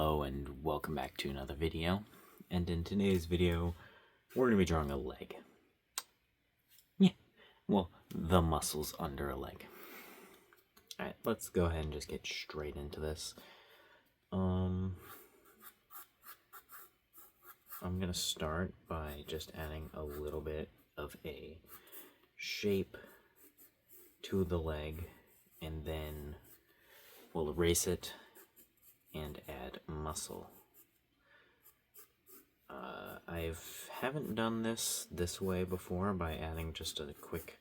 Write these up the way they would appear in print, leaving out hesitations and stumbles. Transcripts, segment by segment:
Hello and welcome back to another video. And in today's video, we're going to be drawing a leg. Yeah, well, the muscles under a leg. Alright, let's go ahead and just get straight into this. I'm going to start by just adding a little bit of a shape to the leg, and then we'll erase it and add muscle. I haven't done this way before by adding just a quick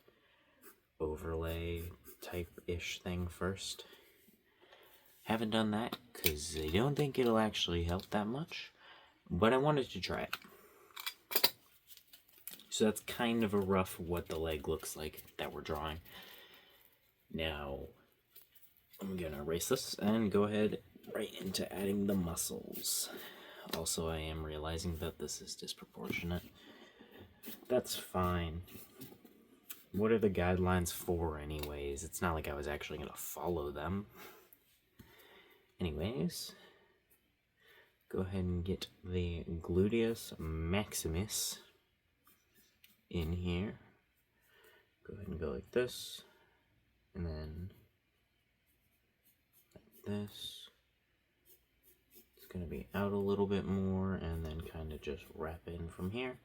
overlay type-ish thing first. Haven't done that because I don't think it'll actually help that much, but I wanted to try it. So that's kind of a rough what the leg looks like that we're drawing. Now, I'm gonna erase this and go ahead right into adding the muscles. Also, I am realizing that this is disproportionate. That's fine. What are the guidelines for anyways? It's not like I was actually gonna follow them. Anyways, go ahead and get the gluteus maximus in here. Go ahead and go like this, and then like this. It's going to be out a little bit more, and then kind of just wrap in from here.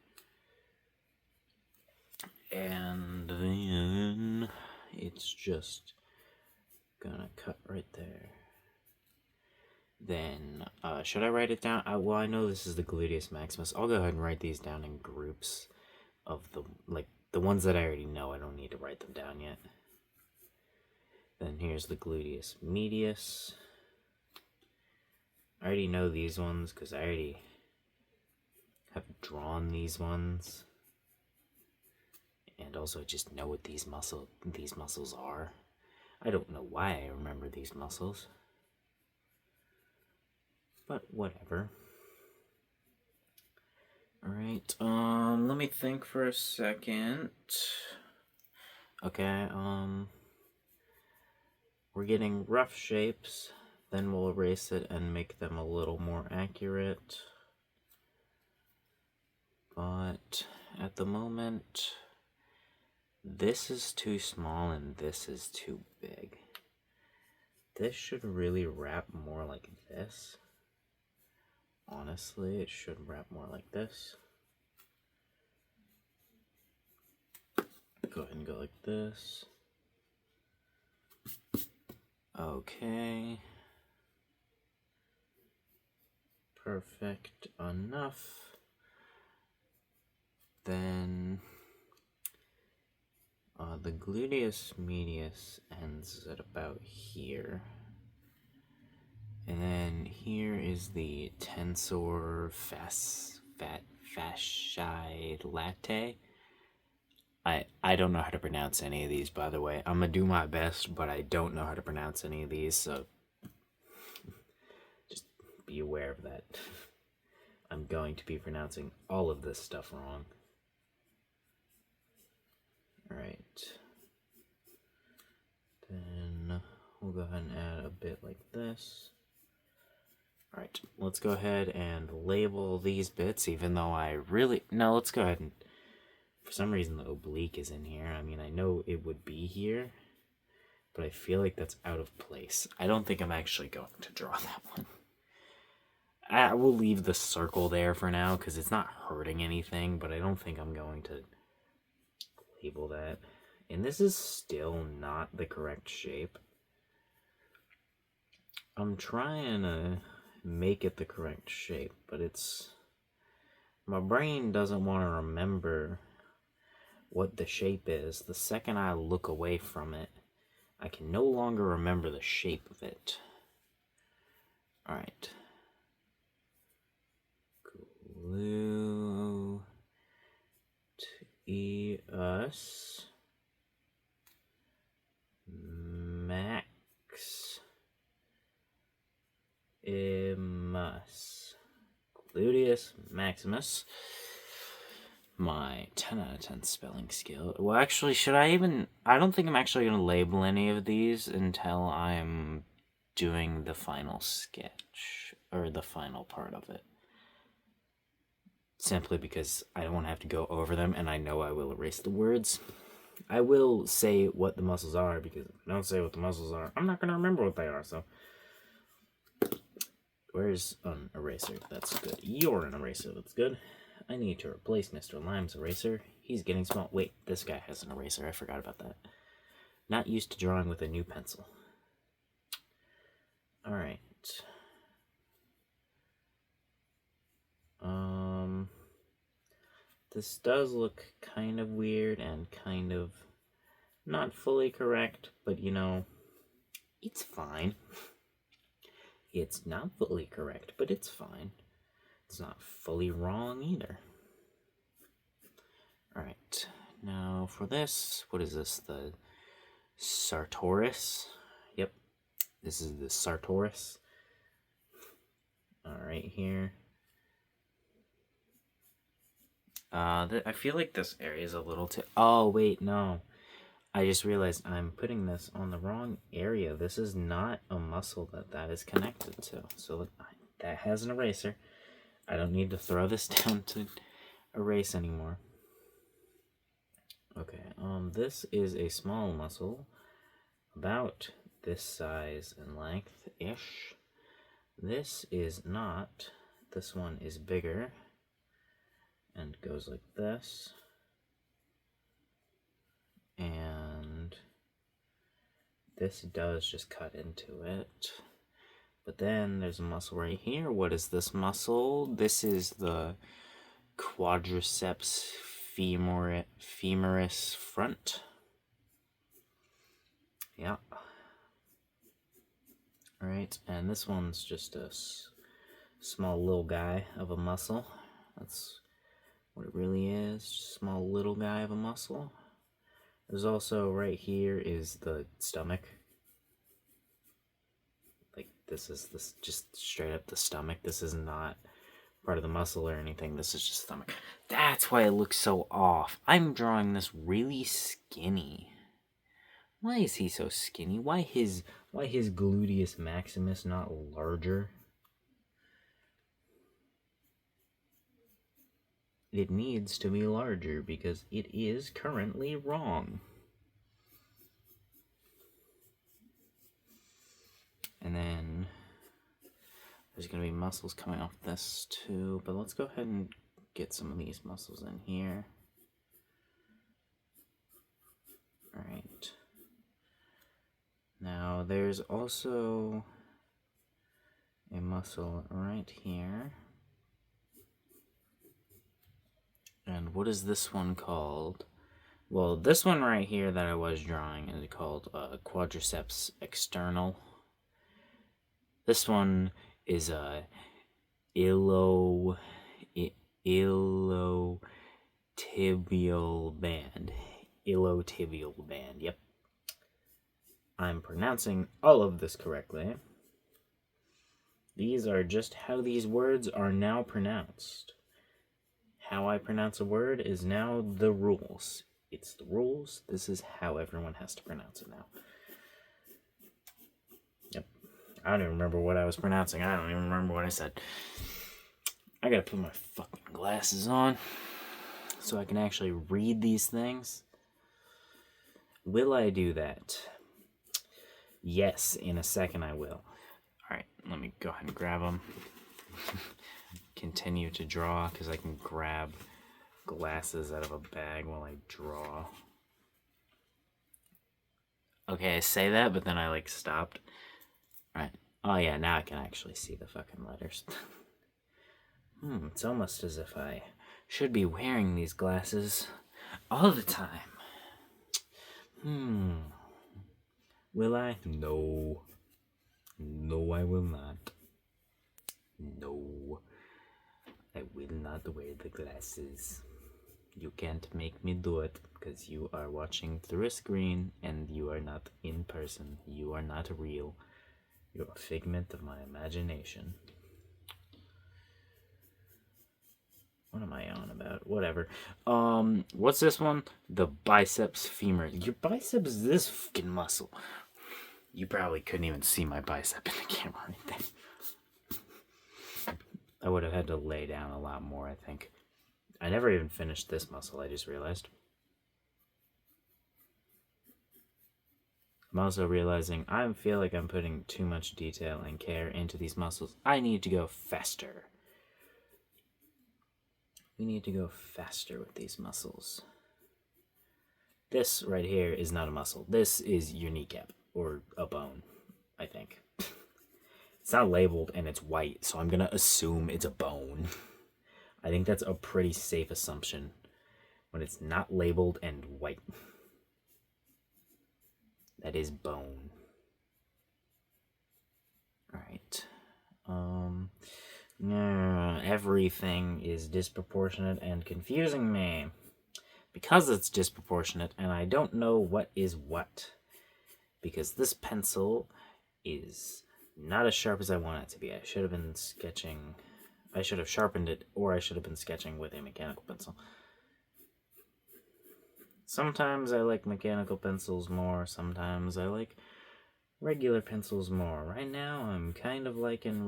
And then it's just gonna cut right there. Then, should I write it down? Well, I know this is the gluteus maximus. I'll go ahead and write these down in groups of the ones that I already know. I don't need to write them down yet. Then here's the gluteus medius. I already know these ones because I already have drawn these ones. And also just know what these muscles are. I don't know why I remember these muscles. But whatever. Alright, let me think for a second. Okay, we're getting rough shapes. Then we'll erase it and make them a little more accurate. But at the moment, this is too small and this is too big. This should really wrap more like this. Honestly, it should wrap more like this. Go ahead and go like this. Okay. Perfect enough. Then the gluteus medius ends at about here. And then here is the tensor fasciae latae. I don't know how to pronounce any of these, by the way. I'm gonna do my best, but I don't know how to pronounce any of these, so just be aware of that. I'm going to be pronouncing all of this stuff wrong. Alright. Then we'll go ahead and add a bit like this. Alright, let's go ahead and label these bits, even though no, let's go ahead and, for some reason the oblique is in here. I mean, I know it would be here, but I feel like that's out of place. I don't think I'm actually going to draw that one. I will leave the circle there for now, because it's not hurting anything, but I don't think I'm going to label that. And this is still not the correct shape. I'm trying to make it the correct shape, but my brain doesn't want to remember what the shape is. The second I look away from it, I can no longer remember the shape of it. Alright. Gluteus maximus. Gluteus maximus. My 10 out of 10 spelling skill. Well, actually, I don't think I'm actually going to label any of these until I'm doing the final sketch. Or the final part of it. Simply because I don't want to have to go over them, and I know I will erase the words. I will say what the muscles are, because if I don't say what the muscles are, I'm not going to remember what they are, so. Where's an eraser? That's good. You're an eraser. That's good. I need to replace Mr. Lime's eraser. He's getting small. Wait, this guy has an eraser. I forgot about that. Not used to drawing with a new pencil. Alright. This does look kind of weird and kind of not fully correct, but you know, it's fine. It's not fully correct, but it's fine. It's not fully wrong either. Alright, now for this, what is this? The Sartorius? Yep, this is the Sartorius. Alright, here. I feel like this area is a little too... Oh, wait, no. I just realized I'm putting this on the wrong area. This is not a muscle that is connected to. So that has an eraser. I don't need to throw this down to erase anymore. Okay, this is a small muscle, about this size and length-ish. This is not. This one is bigger and goes like this. And this does just cut into it. But then there's a muscle right here. What is this muscle? This is the quadriceps femoris front. Yeah. Alright, and this one's just a small little guy of a muscle. That's what it really is. Small little guy of a muscle. There's also right here is the stomach. Like this is just straight up the stomach. This is not part of the muscle or anything. This is just stomach. That's why it looks so off. I'm drawing this really skinny. Why is he so skinny? Why his gluteus maximus not larger? It needs to be larger because it is currently wrong. And then there's going to be muscles coming off this too, but let's go ahead and get some of these muscles in here. Alright. Now there's also a muscle right here. And what is this one called? Well, this one right here that I was drawing is called quadriceps external. This one is a iliotibial band. Iliotibial band, yep. I'm pronouncing all of this correctly. These are just how these words are now pronounced. How I pronounce a word is now the rules. It's the rules. This is how everyone has to pronounce it now. Yep. I don't even remember what I was pronouncing. I don't even remember what I said. I gotta put my fucking glasses on so I can actually read these things. Will I do that? Yes, in a second I will. Alright, let me go ahead and grab them. Continue to draw because I can grab glasses out of a bag while I draw. Okay, I say that, but then I like stopped. Alright. Oh yeah, now I can actually see the fucking letters. It's almost as if I should be wearing these glasses all the time. Will I? No. No, I will not. No. I will not wear the glasses. You can't make me do it because you are watching through a screen and you are not in person. You are not real. You're a figment of my imagination. What am I on about? Whatever. What's this one? The biceps femur. Your biceps is this fucking muscle. You probably couldn't even see my bicep in the camera right there. would have had to lay down a lot more, I think. I never even finished this muscle, I just realized. I'm also realizing I feel like I'm putting too much detail and care into these muscles. I need to go faster. We need to go faster with these muscles. This right here is not a muscle. This is your kneecap, or a bone, I think. It's not labeled and it's white, so I'm gonna assume it's a bone. I think that's a pretty safe assumption when it's not labeled and white. That is bone. Alright. Everything is disproportionate and confusing me. Because it's disproportionate and I don't know what is what. Because this pencil is not as sharp as I want it to be. I should have been sketching. I should have sharpened it, or I should have been sketching with a mechanical pencil. Sometimes I like mechanical pencils more, sometimes I like regular pencils more. Right now, I'm kind of liking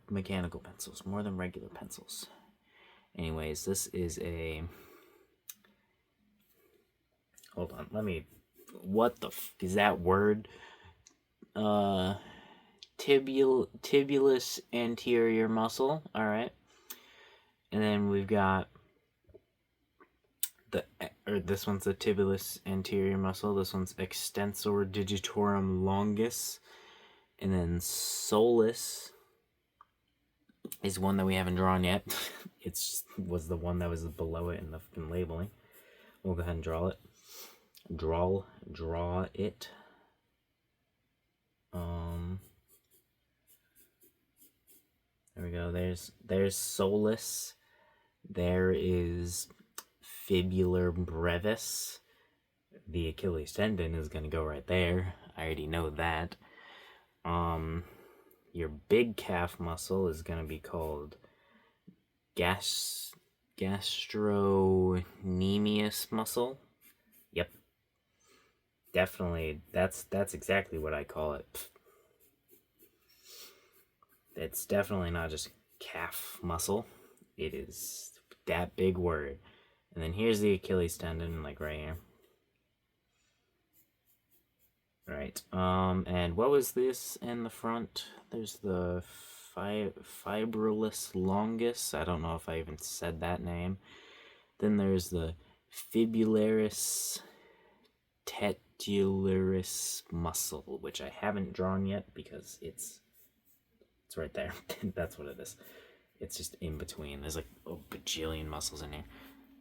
mechanical pencils more than regular pencils. Anyways, this is a... Hold on, let me... What the f... is that word? Tibulus anterior muscle, alright. And then we've got... this one's the tibulus anterior muscle. This one's extensor digitorum longus. And then solus is one that we haven't drawn yet. Was the one that was below it in the labeling. We'll go ahead and draw it. Draw it. There we go. There's solus. There is fibular brevis. The Achilles tendon is going to go right there. I already know that. Your big calf muscle is going to be called gastrocnemius muscle. Yep. Definitely, that's exactly what I call it. It's definitely not just calf muscle. It is that big word. And then here's the Achilles tendon, like right here. Right. And what was this in the front? There's the fibrillus longus. I don't know if I even said that name. Then there's the fibularis tetularis muscle, which I haven't drawn yet because it's right there. That's what it is. It's just in between. There's like a bajillion muscles in here.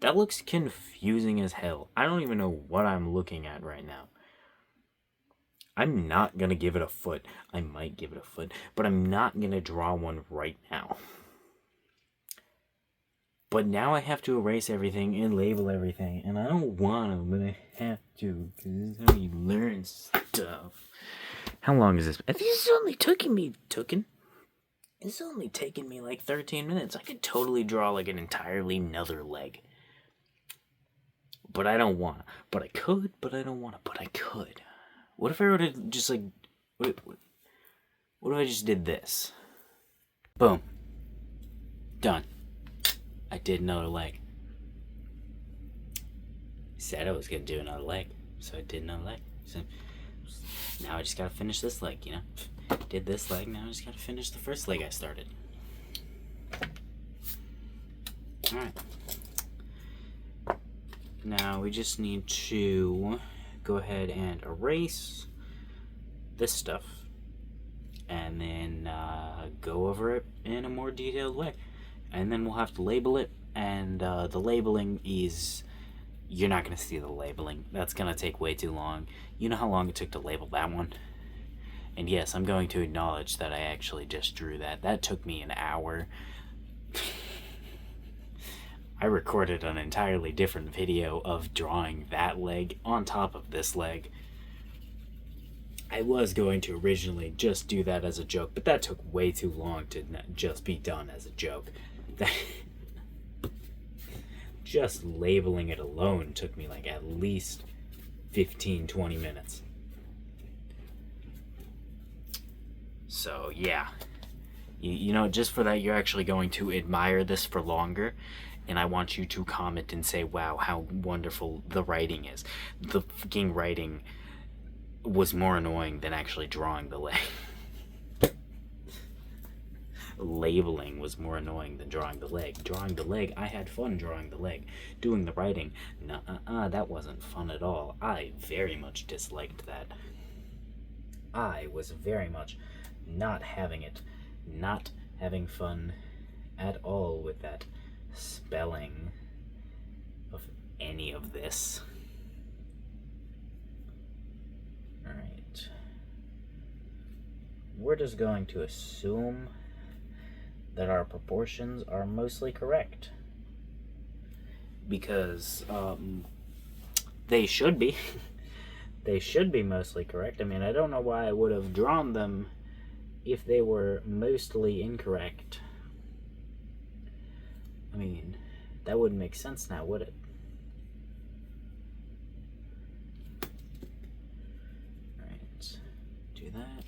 That looks confusing as hell. I don't even know what I'm looking at right now. I'm not going to give it a foot. I might give it a foot, but I'm not going to draw one right now. But now I have to erase everything and label everything, and I don't want to, but I have to, because this is how you learn stuff. How long is this? This is only taking me like 13 minutes. I could totally draw like an entirely another leg. But I don't want to. But I could, but I don't want to. But I could. What if I were to just like... What if I just did this? Boom. Done. I did another leg. Said I was going to do another leg. So I did another leg. So now I just got to finish this leg, you know? Did this leg, now I just got to finish the first leg I started. Alright. Now we just need to go ahead and erase this stuff and then go over it in a more detailed way. And then we'll have to label it, and the labeling is... You're not going to see the labeling. That's going to take way too long. You know how long it took to label that one? And yes, I'm going to acknowledge that I actually just drew that. That took me an hour. I recorded an entirely different video of drawing that leg on top of this leg. I was going to originally just do that as a joke, but that took way too long to just be done as a joke. Just labeling it alone took me like at least 15-20 minutes. So yeah, You know, just for that, you're actually going to admire this for longer. And I want you to comment and say, wow, how wonderful the writing is. The fucking writing was more annoying than actually drawing the leg. Labeling was more annoying than drawing the leg. Drawing the leg, I had fun drawing the leg. Doing the writing, that wasn't fun at all. I very much disliked that. I was very much not having it. Not having fun at all with that spelling of any of this. Alright. We're just going to assume that our proportions are mostly correct. Because, they should be. They should be mostly correct. I mean, I don't know why I would have drawn them if they were mostly incorrect. I mean, that wouldn't make sense now, would it? Alright, do that.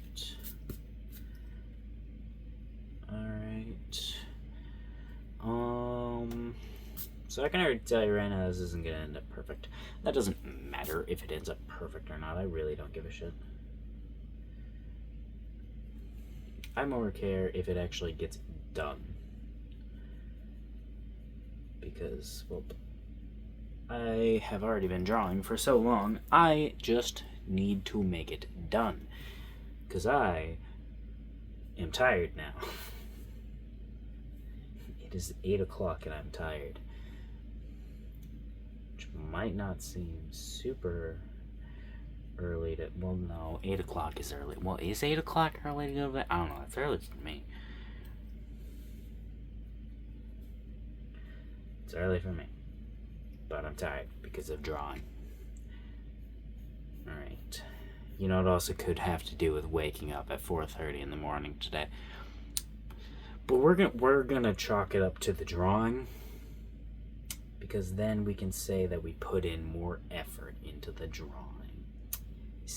Alright. So I can already tell you right now this isn't gonna end up perfect. That doesn't matter if it ends up perfect or not. I really don't give a shit. I more care if it actually gets done. Because, well, I have already been drawing for so long, I just need to make it done. Because I am tired now. It is 8 o'clock and I'm tired. Which might not seem super early to, well, no, 8 o'clock is early. Well, is 8 o'clock early to go to bed? I don't know, it's early for me. It's early for me, but I'm tired because of drawing. Alright. You know, it also could have to do with waking up at 4:30 in the morning today. But we're gonna chalk it up to the drawing, because then we can say that we put in more effort into the drawing. You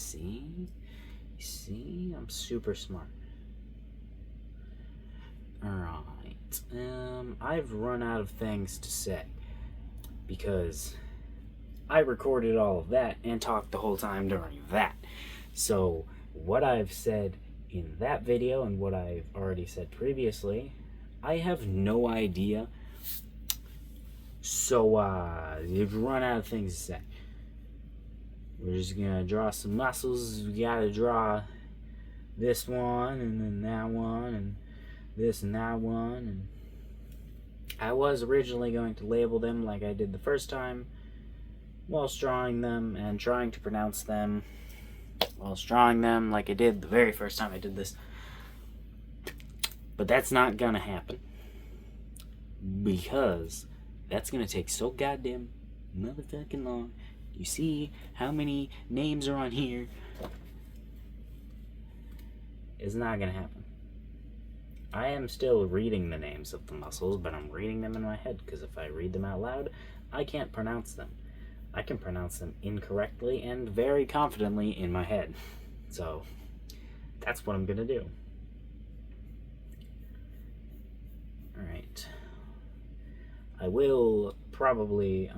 see? I'm super smart. Alright. I've run out of things to say because I recorded all of that and talked the whole time during that. So what I've said in that video and what I've already said previously, I have no idea. So you've run out of things to say. We're just gonna draw some muscles. We gotta draw this one and then that one and this and that one, and I was originally going to label them like I did the first time whilst drawing them and trying to pronounce them whilst drawing them like I did the very first time I did this, but that's not gonna happen because that's gonna take so goddamn motherfucking long. You see how many names are on here? It's not gonna happen. I am still reading the names of the muscles, but I'm reading them in my head, because if I read them out loud, I can't pronounce them. I can pronounce them incorrectly and very confidently in my head. So, that's what I'm gonna do. Alright. I will probably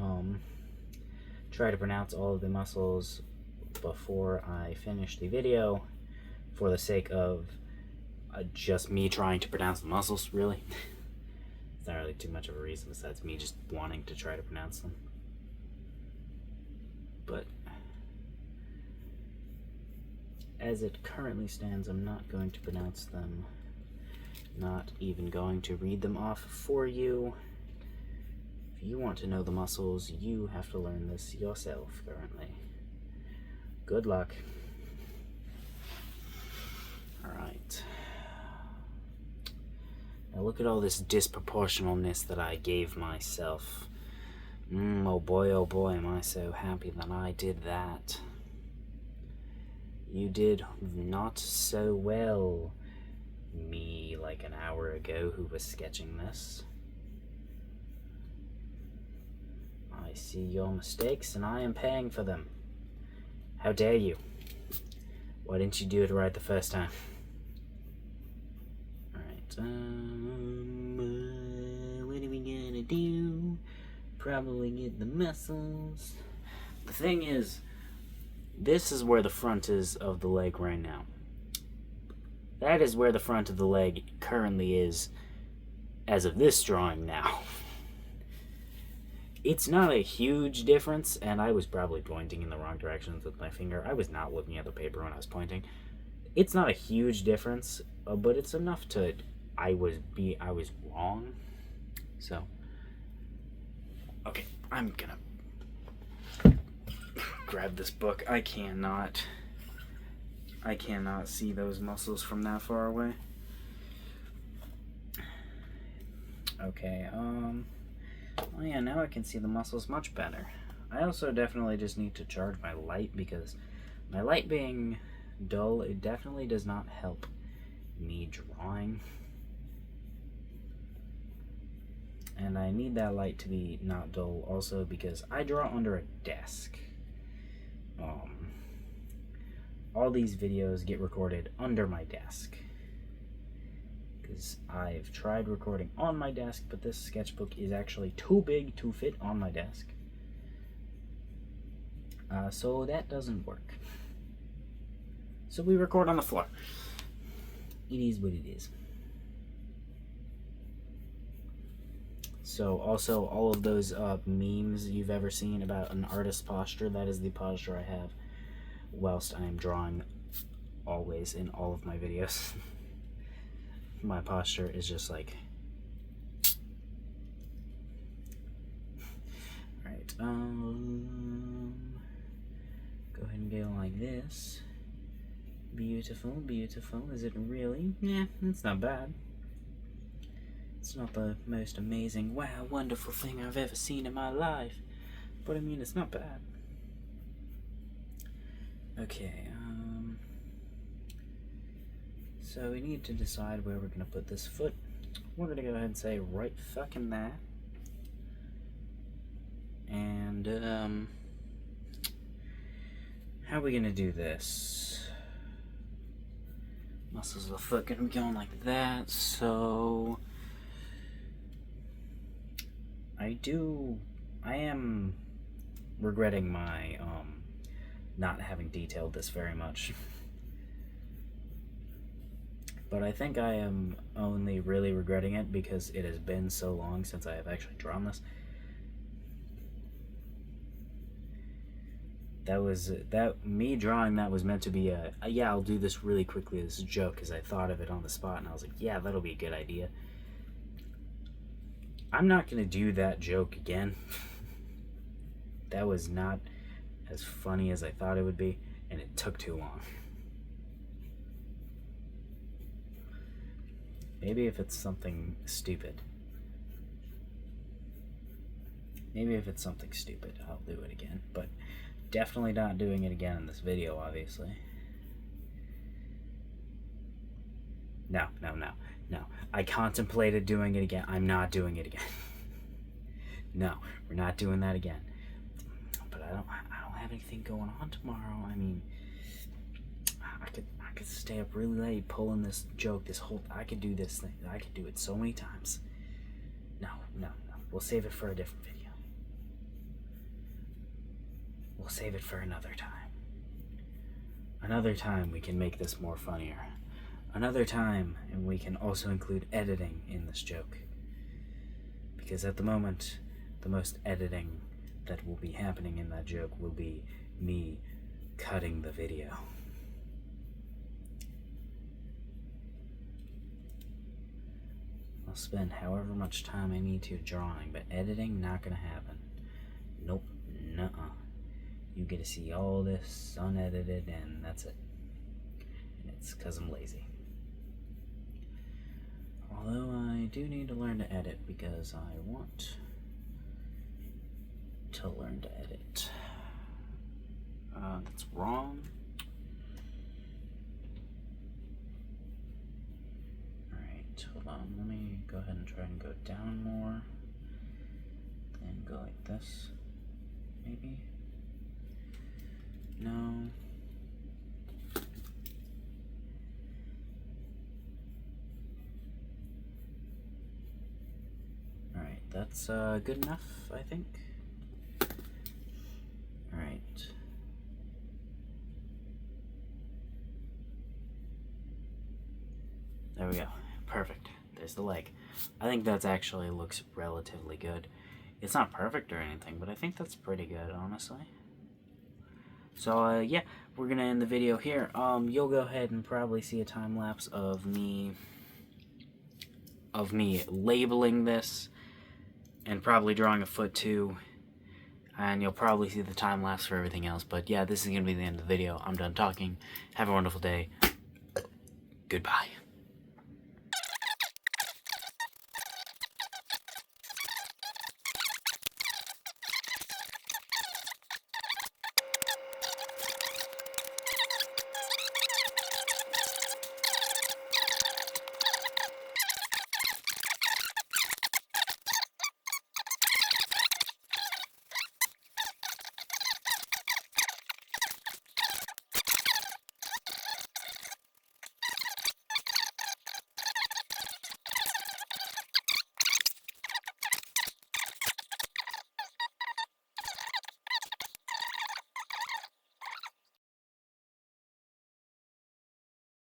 try to pronounce all of the muscles before I finish the video, for the sake of just me trying to pronounce the muscles, really. It's not really too much of a reason besides me just wanting to try to pronounce them. But as it currently stands, I'm not going to pronounce them. Not even going to read them off for you. If you want to know the muscles, you have to learn this yourself currently. Good luck. Alright. Now look at all this disproportionalness that I gave myself. Oh boy, am I so happy that I did that. You did not so well, me like an hour ago who was sketching this. I see your mistakes and I am paying for them. How dare you? Why didn't you do it right the first time? Alright. What are we gonna do? Probably get the muscles. The thing is, this is where the front is of the leg right now. That is where the front of the leg currently is as of this drawing now. It's not a huge difference, and I was probably pointing in the wrong directions with my finger. I was not looking at the paper when I was pointing. It's not a huge difference, but it's enough to I was wrong. So, okay, I'm gonna grab this book. I cannot see those muscles from that far away. Okay, oh yeah, now I can see the muscles much better. I also definitely just need to charge my light, because my light being dull, it definitely does not help me drawing. And I need that light to be not dull also because I draw under a desk. All these videos get recorded under my desk, because I've tried recording on my desk, but this sketchbook is actually too big to fit on my desk. So that doesn't work. So we record on the floor. It is what it is. So also, all of those memes you've ever seen about an artist's posture, that is the posture I have whilst I am drawing, always, in all of my videos. My posture is just like... Alright, go ahead and go like this. Beautiful, beautiful. Is it really? Yeah, it's not bad. It's not the most amazing, wow, wonderful thing I've ever seen in my life. But I mean, it's not bad. Okay, so we need to decide where we're going to put this foot. We're going to go ahead and say right fucking there. And, how are we going to do this? Muscles of the foot going to be going like that, so... I am regretting my, not having detailed this very much. But I think I am only really regretting it because it has been so long since I have actually drawn this. Me drawing that was meant to be yeah, I'll do this really quickly, this is a joke, because I thought of it on the spot, and I was like, yeah, that'll be a good idea. I'm not going to do that joke again. That was not as funny as I thought it would be, and it took too long. Maybe if it's something stupid. Maybe if it's something stupid, I'll do it again. But definitely not doing it again in this video, obviously. No. I contemplated doing it again. I'm not doing it again. No, we're not doing that again. But I don't have anything going on tomorrow. I mean, I could stay up really late pulling this joke, I could do this thing. I could do it so many times. No. We'll save it for a different video. We'll save it for another time. Another time we can make this more funnier. Another time, and we can also include editing in this joke. Because at the moment, the most editing that will be happening in that joke will be me cutting the video. I'll spend however much time I need to drawing, but editing, not gonna happen. Nope, nuh-uh. You get to see all this unedited, and that's it. And it's because I'm lazy. Although I do need to learn to edit, because I want to learn to edit. That's wrong. Alright, hold on. Let me go ahead and try and go down more. Then go like this. Maybe? No. that's good enough, I think. Alright. There we go. Perfect. There's the leg. I think that's actually looks relatively good. It's not perfect or anything, but I think that's pretty good, honestly. So, yeah, we're gonna end the video here. You'll go ahead and probably see a time lapse of me labeling this and probably drawing a foot too. And you'll probably see the time lapse for everything else. But yeah, this is gonna be the end of the video. I'm done talking. Have a wonderful day. Goodbye.